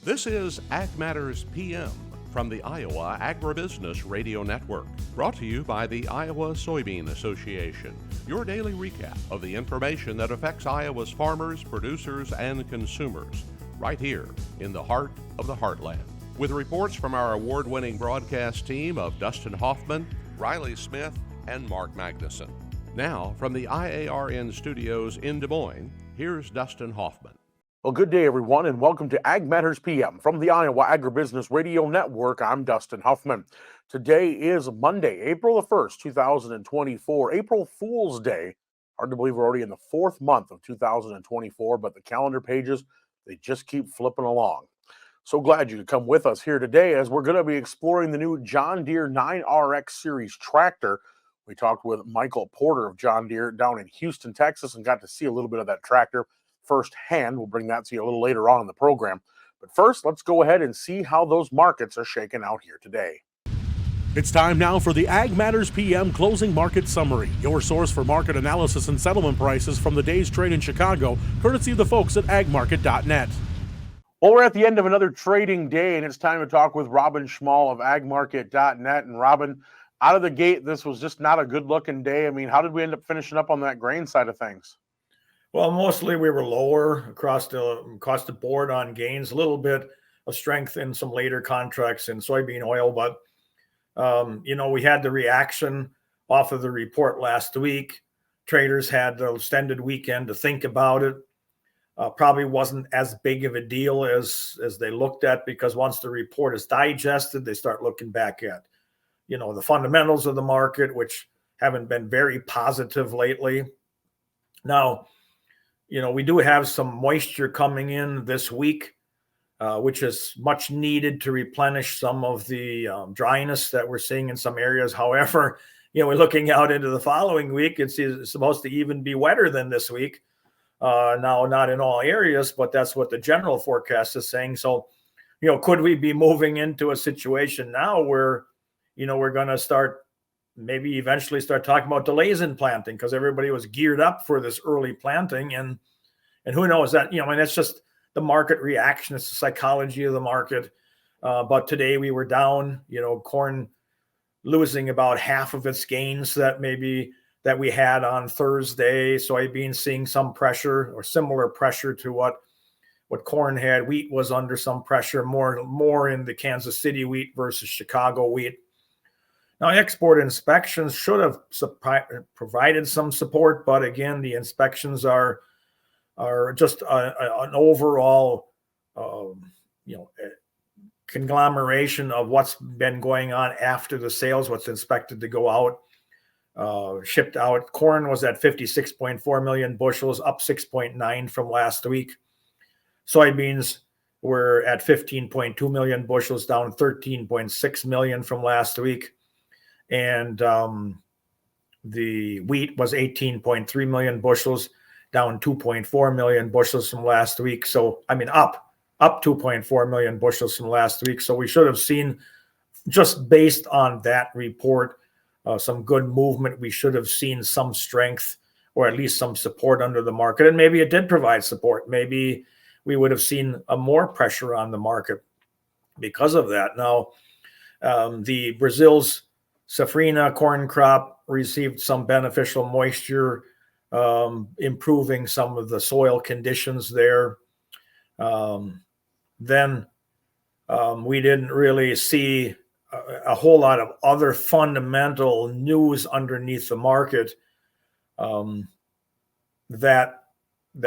This is Ag Matters PM from the Iowa Agribusiness Radio Network, brought to you by the Iowa Soybean Association, your daily recap of the information that affects Iowa's farmers, producers, and consumers, right here in the heart of the heartland. With reports from our award-winning broadcast team of Dustin Hoffman, Riley Smith, and Mark Magnuson. Now, from the IARN studios in Des Moines, here's Dustin Hoffman. Well, good day, everyone, and welcome to Ag Matters PM from the Iowa Agribusiness Radio Network. I'm Dustin Huffman. Today is Monday, April the 1st, 2024, April Fool's Day. Hard to believe we're already in the fourth month of 2024, but the calendar pages, they just keep flipping along. So glad you could come with us here today as we're going to be exploring the new John Deere 9RX Series tractor. We talked with Michael Porter of John Deere down in Houston, Texas, and got to see a little bit of that tractor firsthand. We'll bring that to you a little later on in the program. But first, let's go ahead and see how those markets are shaking out here today. It's time now for the Ag Matters PM Closing Market Summary, your source for market analysis and settlement prices from the day's trade in Chicago, courtesy of the folks at agmarket.net. Well, we're at the end of another trading day, and it's time to talk with Robin Schmahl of agmarket.net. And Robin, out of the gate, this was just not a good-looking day. I mean, how did we end up finishing up on that grain side of things? Well, mostly we were lower across the board on gains, a little bit of strength in some later contracts in soybean oil. But, we had the reaction off of the report last week. Traders had the extended weekend to think about it. Probably wasn't as big of a deal as they looked at, because once the report is digested, they start looking back at, the fundamentals of the market, which haven't been very positive lately. Now, we do have some moisture coming in this week, which is much needed to replenish some of the dryness that we're seeing in some areas. However, we're looking out into the following week. It's supposed to even be wetter than this week. Now, not in all areas, but that's what the general forecast is saying. So, could we be moving into a situation now where, we're going to maybe eventually start talking about delays in planting, because everybody was geared up for this early planting, and who knows that, it's just the market reaction. It's the psychology of the market. But today we were down, corn losing about half of its gains that we had on Thursday. Soybeans seeing some pressure or similar pressure to what corn had. Wheat was under some pressure, more in the Kansas City wheat versus Chicago wheat. Now, export inspections should have provided some support, but again, the inspections are just an overall, conglomeration of what's been going on after the sales, what's inspected to go out, shipped out. Corn was at 56.4 million bushels, up 6.9 from last week. Soybeans were at 15.2 million bushels, down 13.6 million from last week. And the wheat was 18.3 million bushels, down 2.4 million bushels from last week. So, up 2.4 million bushels from last week. So we should have seen, just based on that report, some good movement. We should have seen some strength, or at least some support under the market. And maybe it did provide support. Maybe we would have seen more pressure on the market because of that. Now, the Brazil's Safrinha corn crop received some beneficial moisture, improving some of the soil conditions there. Then we didn't really see a whole lot of other fundamental news underneath the market that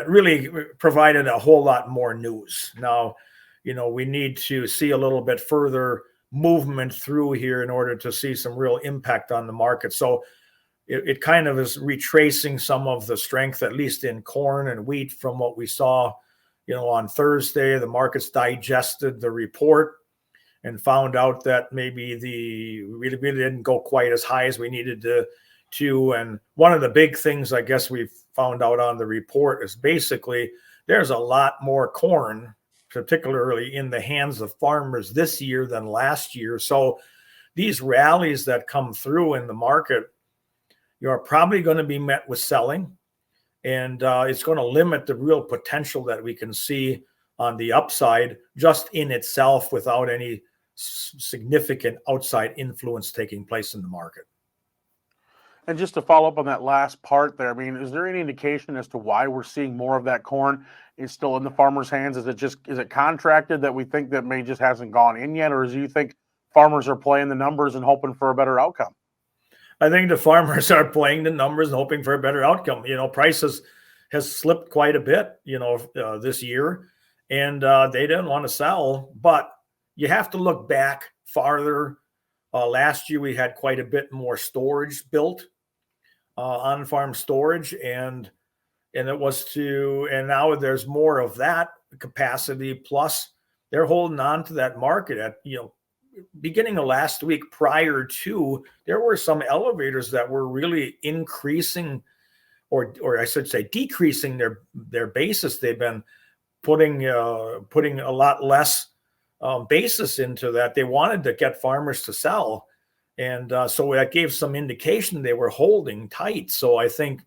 really provided a whole lot more news. Now, we need to see a little bit further movement through here in order to see some real impact on the market. So it kind of is retracing some of the strength, at least in corn and wheat, from what we saw, on Thursday. The markets digested the report and found out that maybe we really didn't go quite as high as we needed to. And one of the big things I guess we found out on the report is basically there's a lot more corn, particularly in the hands of farmers this year than last year. So these rallies that come through in the market, you're probably going to be met with selling, and it's going to limit the real potential that we can see on the upside just in itself without any significant outside influence taking place in the market. And just to follow up on that last part there, I mean, is there any indication as to why we're seeing more of that corn is still in the farmers' hands? Is it contracted that we think that may just hasn't gone in yet, or do you think farmers are playing the numbers and hoping for a better outcome? I think the farmers are playing the numbers and hoping for a better outcome. Prices has slipped quite a bit, this year, and they didn't want to sell. But you have to look back farther. Last year we had quite a bit more storage built, on-farm storage, and now there's more of that capacity. Plus, they're holding on to that market at beginning of last week. Prior to, there were some elevators that were really increasing, or I should say decreasing their basis. They've been putting a lot less basis into that. They wanted to get farmers to sell, and so that gave some indication they were holding tight. So I think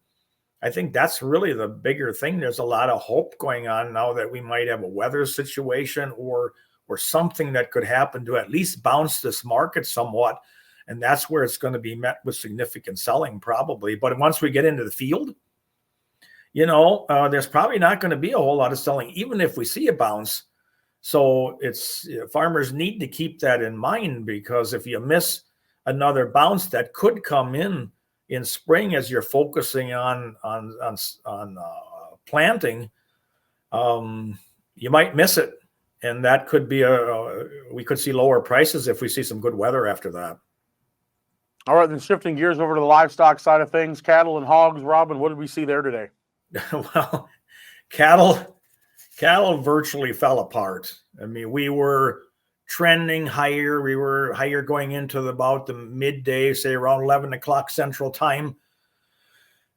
that's really the bigger thing. There's a lot of hope going on now that we might have a weather situation or something that could happen to at least bounce this market somewhat. And that's where it's going to be met with significant selling probably. But once we get into the field, there's probably not going to be a whole lot of selling, even if we see a bounce. So farmers need to keep that in mind, because if you miss another bounce that could come in spring as you're focusing on planting, you might miss it. And that could be we could see lower prices if we see some good weather after that. All right, then shifting gears over to the livestock side of things, cattle and hogs. Robin, what did we see there today? Well, cattle virtually fell apart. I mean, we were trending higher. We were higher going into about the midday, say around 11 o'clock Central Time.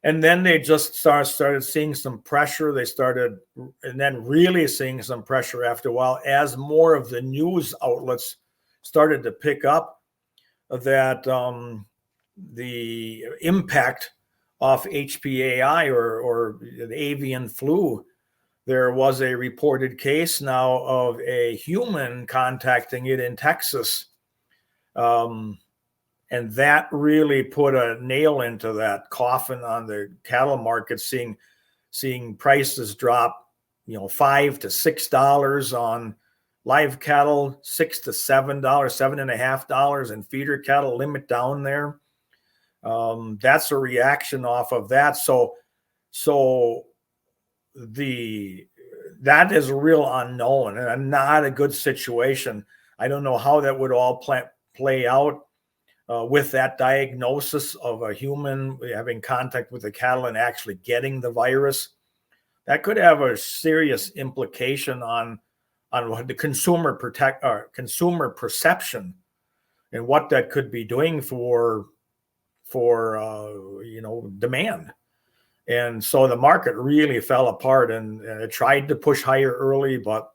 And then they just started seeing some pressure. And then really seeing some pressure after a while, as more of the news outlets started to pick up that the impact of HPAI or the avian flu. There was a reported case now of a human contacting it in Texas. And that really put a nail into that coffin on the cattle market, seeing prices drop, $5 to $6 on live cattle, $6 to $7, $7.50, and feeder cattle limit down there. That's a reaction off of that. So that is a real unknown and not a good situation. I don't know how that would all play out with that diagnosis of a human having contact with the cattle and actually getting the virus. That could have a serious implication on what the consumer perception and what that could be doing for demand. And so the market really fell apart, and it tried to push higher early, but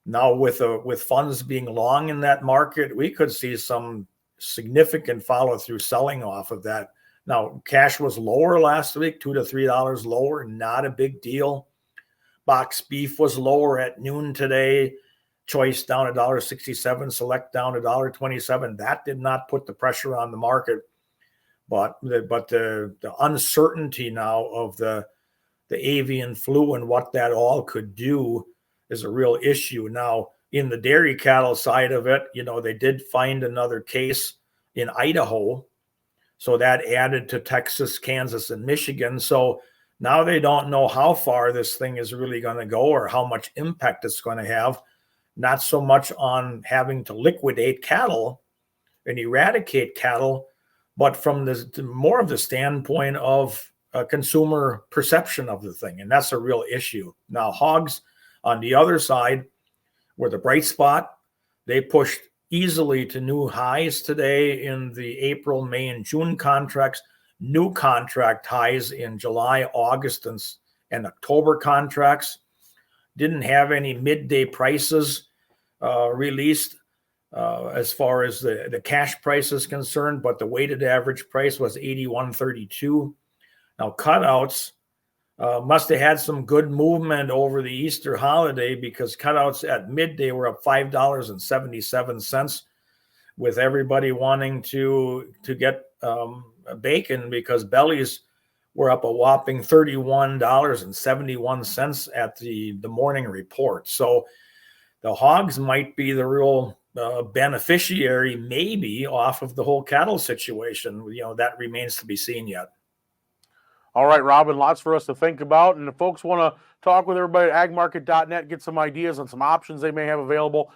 now with funds being long in that market, we could see some significant follow through selling off of that. Now, cash was lower last week, $2 to $3 lower, not a big deal. Box beef was lower at noon today. Choice down $1.67, select down $1.27. That did not put the pressure on the market. But the uncertainty now of the avian flu and what that all could do is a real issue. Now, in the dairy cattle side of it, they did find another case in Idaho. So that added to Texas, Kansas, and Michigan. So now they don't know how far this thing is really going to go or how much impact it's going to have. Not so much on having to liquidate cattle and eradicate cattle, but from more of the standpoint of consumer perception of the thing. And that's a real issue. Now, hogs on the other side were the bright spot. They pushed easily to new highs today in the April, May, and June contracts, new contract highs in July, August, and October contracts. Didn't have any midday prices released as far as the cash price is concerned, but the weighted average price was $81.32. Now, cutouts Must have had some good movement over the Easter holiday, because cutouts at midday were up $5.77, with everybody wanting to get bacon, because bellies were up a whopping $31.71 at the morning report. So the hogs might be the real beneficiary, maybe, off of the whole cattle situation. That remains to be seen yet. All right, Robin, lots for us to think about. And if folks want to talk with everybody at agmarket.net, get some ideas on some options they may have available,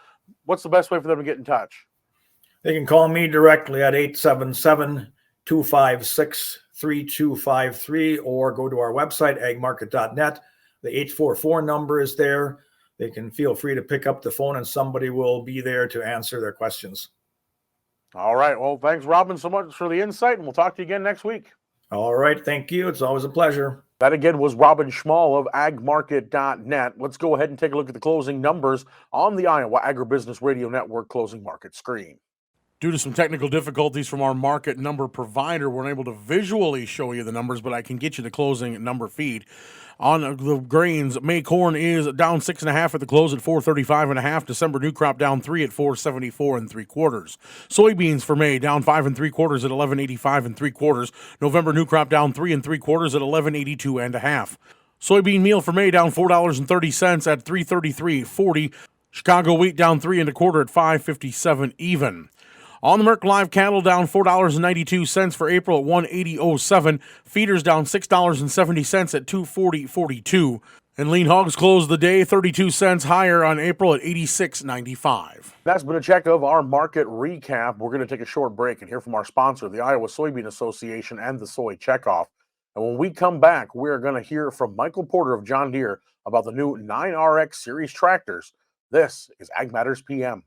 what's the best way for them to get in touch? They can call me directly at 877-256-3253, or go to our website, agmarket.net. The 844 number is there. They can feel free to pick up the phone, and somebody will be there to answer their questions. All right. Well, thanks, Robin, so much for the insight, and we'll talk to you again next week. All right. Thank you. It's always a pleasure. That again was Robin Schmahl of agmarket.net. Let's go ahead and take a look at the closing numbers on the Iowa Agribusiness Radio Network closing market screen. Due to some technical difficulties from our market number provider, we're unable to visually show you the numbers, but I can get you the closing number feed. On the grains, May corn is down 6.5 at the close at 435.5. December new crop down 3 at 474 3/4. Soybeans for May down 5 3/4 at 1185 3/4. November new crop down 3 3/4 at 1182.5. Soybean meal for May down $4.30 at 333.40. Chicago wheat down 3 1/4 at 557 even. On the Merck live cattle down $4.92 for April at 180.07. Feeders down $6.70 at 240.42. And lean hogs closed the day 32 cents higher on April at 86.95. That's been a check of our market recap. We're going to take a short break and hear from our sponsor, the Iowa Soybean Association and the Soy Checkoff. And when we come back, we're going to hear from Michael Porter of John Deere about the new 9RX series tractors. This is Ag Matters PM.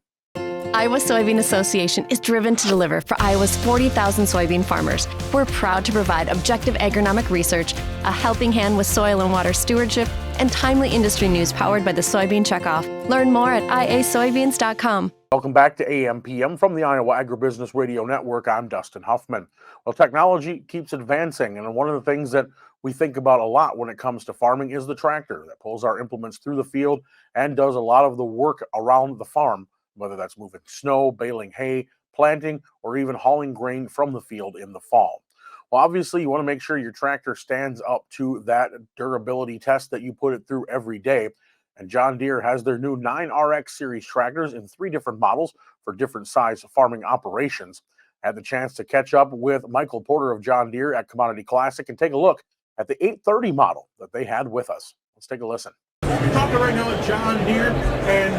Iowa Soybean Association is driven to deliver for Iowa's 40,000 soybean farmers. We're proud to provide objective agronomic research, a helping hand with soil and water stewardship, and timely industry news powered by the Soybean Checkoff. Learn more at iasoybeans.com. Welcome back to AMPM from the Iowa Agribusiness Radio Network. I'm Dustin Huffman. Well, technology keeps advancing, and one of the things that we think about a lot when it comes to farming is the tractor that pulls our implements through the field and does a lot of the work around the farm, whether that's moving snow, baling hay, planting, or even hauling grain from the field in the fall. Well, obviously, you want to make sure your tractor stands up to that durability test that you put it through every day. And John Deere has their new 9RX series tractors in 3 different models for different size farming operations. I had the chance to catch up with Michael Porter of John Deere at Commodity Classic and take a look at the 830 model that they had with us. Let's take a listen. We're talking right now with John Deere, and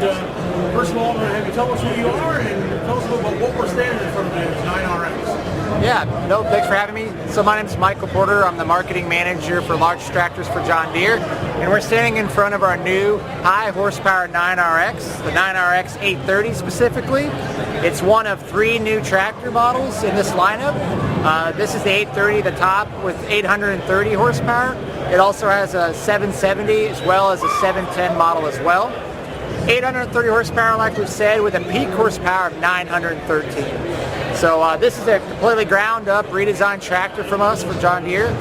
first of all, I'm going to have you tell us who you are and tell us a little about what we're standing in front of today, 9RX. Yeah, no, thanks for having me. So my name is Michael Porter. I'm the marketing manager for large tractors for John Deere, and we're standing in front of our new high horsepower 9RX, the 9RX 830 specifically. It's one of 3 new tractor models in this lineup. This is the 830, the top, with 830 horsepower. It also has a 770 as well as a 710 model as well. 830 horsepower, like we've said, with a peak horsepower of 913. So this is a completely ground up, redesigned tractor from us, for John Deere,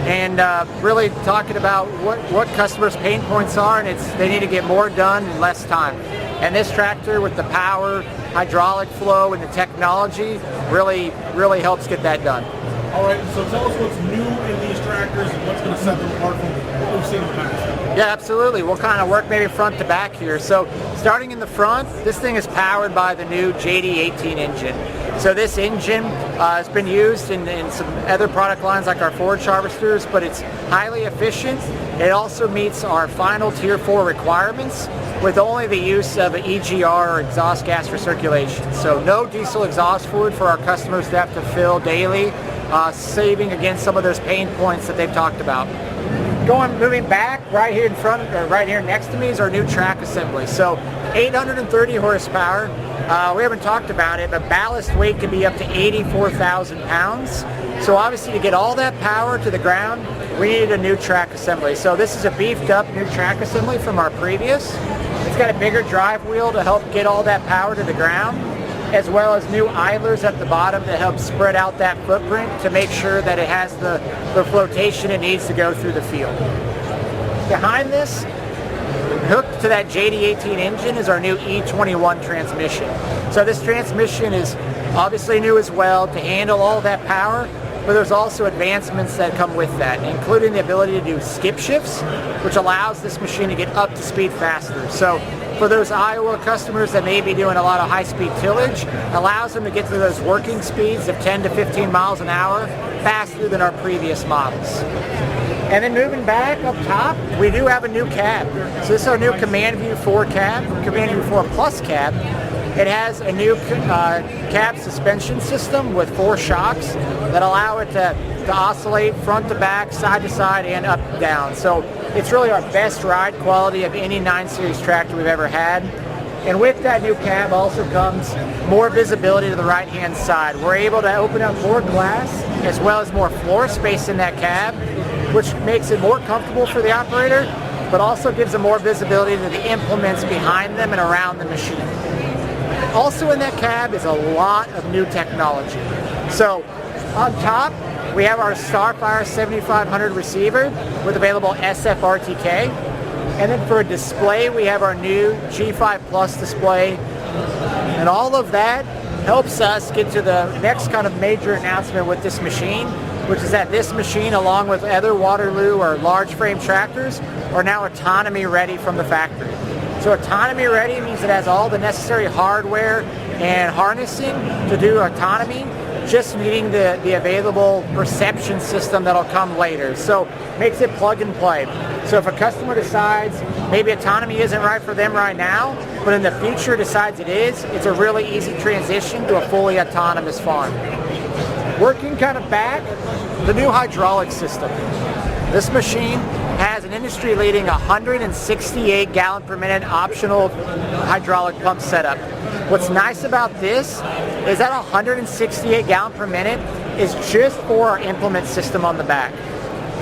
and really talking about what customers' pain points are, and they need to get more done in less time. And this tractor, with the power, hydraulic flow, and the technology, really helps get that done. All right, so tell us what's new in these tractors and what's going to set them apart from what we've seen in the past. Yeah, absolutely. We'll kind of work maybe front to back here. So starting in the front, this thing is powered by the new JD18 engine. So this engine has been used in some other product lines like our forage harvesters, but it's highly efficient. It also meets our final Tier 4 requirements with only the use of an EGR, or exhaust gas recirculation. So no diesel exhaust fluid for our customers to have to fill daily, saving against some of those pain points that they've talked about. Moving back, right here in front, or right here next to me, is our new track assembly. So 830 horsepower. We haven't talked about it, but ballast weight can be up to 84,000 pounds. So obviously, to get all that power to the ground, we needed a new track assembly. So this is a beefed up new track assembly from our previous. It's got a bigger drive wheel to help get all that power to the ground, as well as new idlers at the bottom that help spread out that footprint to make sure that it has the flotation it needs to go through the field. Behind this, hooked to that JD18 engine, is our new E21 transmission. So this transmission is obviously new as well to handle all that power, but there's also advancements that come with that, including the ability to do skip shifts, which allows this machine to get up to speed faster. So for those Iowa customers that may be doing a lot of high-speed tillage, allows them to get to those working speeds of 10 to 15 miles an hour faster than our previous models. And then moving back up top, we do have a new cab. So this is our new Command View 4 cab, Command View 4 Plus cab. It has a new cab suspension system with 4 shocks that allow it to oscillate front to back, side to side, and up and down. So it's really our best ride quality of any 9 Series tractor we've ever had. And with that new cab also comes more visibility to the right-hand side. We're able to open up more glass as well as more floor space in that cab, which makes it more comfortable for the operator, but also gives them more visibility to the implements behind them and around the machine. Also in that cab is a lot of new technology. So on top, we have our Starfire 7500 receiver with available SFRTK. And then for a display, we have our new G5 Plus display. And all of that helps us get to the next kind of major announcement with this machine, which is that this machine, along with other Waterloo or large frame tractors, are now autonomy ready from the factory. So autonomy ready means it has all the necessary hardware and harnessing to do autonomy, just needing the available perception system that'll come later. So makes it plug and play. So if a customer decides maybe autonomy isn't right for them right now, but in the future decides it is, it's a really easy transition to a fully autonomous farm. Working kind of back, the new hydraulic system. This machine has an industry-leading 168 gallon per minute optional hydraulic pump setup. What's nice about this is that 168 gallon per minute is just for our implement system on the back.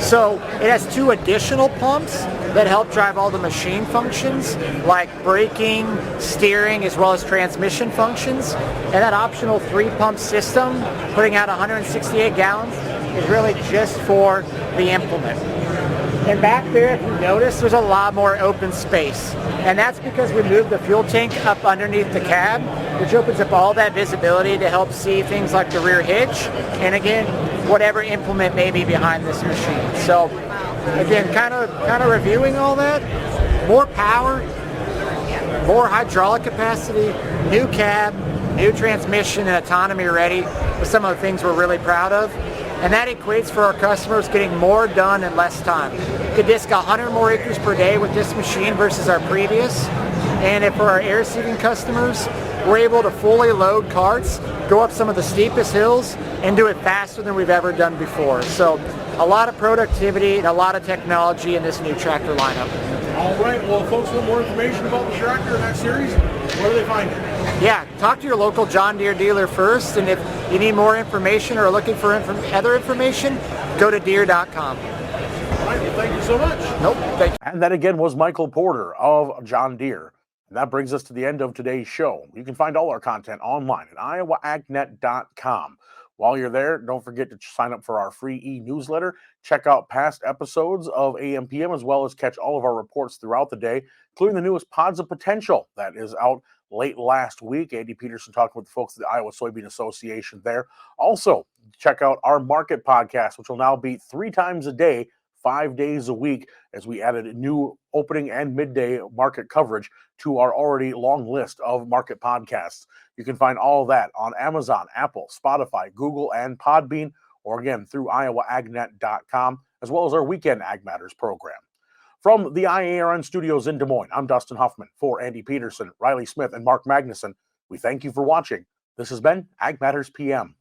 So it has 2 additional pumps that help drive all the machine functions like braking, steering, as well as transmission functions. And that optional 3-pump system, putting out 168 gallons, is really just for the implement. And back there, if you notice, there's a lot more open space. And that's because we moved the fuel tank up underneath the cab, which opens up all that visibility to help see things like the rear hitch, and again, whatever implement may be behind this machine. So again, kind of reviewing all that, more power, more hydraulic capacity, new cab, new transmission, and autonomy ready with some of the things we're really proud of. And that equates for our customers getting more done in less time. You could disc 100 more acres per day with this machine versus our previous. And if for our air seeding customers, we're able to fully load carts, go up some of the steepest hills, and do it faster than we've ever done before. So a lot of productivity and a lot of technology in this new tractor lineup. All right, well, if folks want more information about the tractor in that series, where do they find it? Yeah, talk to your local John Deere dealer first, and if you need more information or are looking for other information, go to Deere.com. All right, well, thank you so much. Nope, thank you. And that again was Michael Porter of John Deere. And that brings us to the end of today's show. You can find all our content online at iowaagnet.com. While you're there, don't forget to sign up for our free e-newsletter. Check out past episodes of AMPM, as well as catch all of our reports throughout the day, including the newest Pods of Potential that is out late last week. Andy Peterson talking with the folks at the Iowa Soybean Association there. Also, check out our market podcast, which will now be 3 times a day, 5 days a week, as we added new opening and midday market coverage to our already long list of market podcasts. You can find all of that on Amazon, Apple, Spotify, Google, and Podbean, or again through iowaagnet.com, as well as our Weekend Ag Matters program. From the IARN studios in Des Moines, I'm Dustin Huffman. For Andy Peterson, Riley Smith, and Mark Magnuson, we thank you for watching. This has been Ag Matters PM.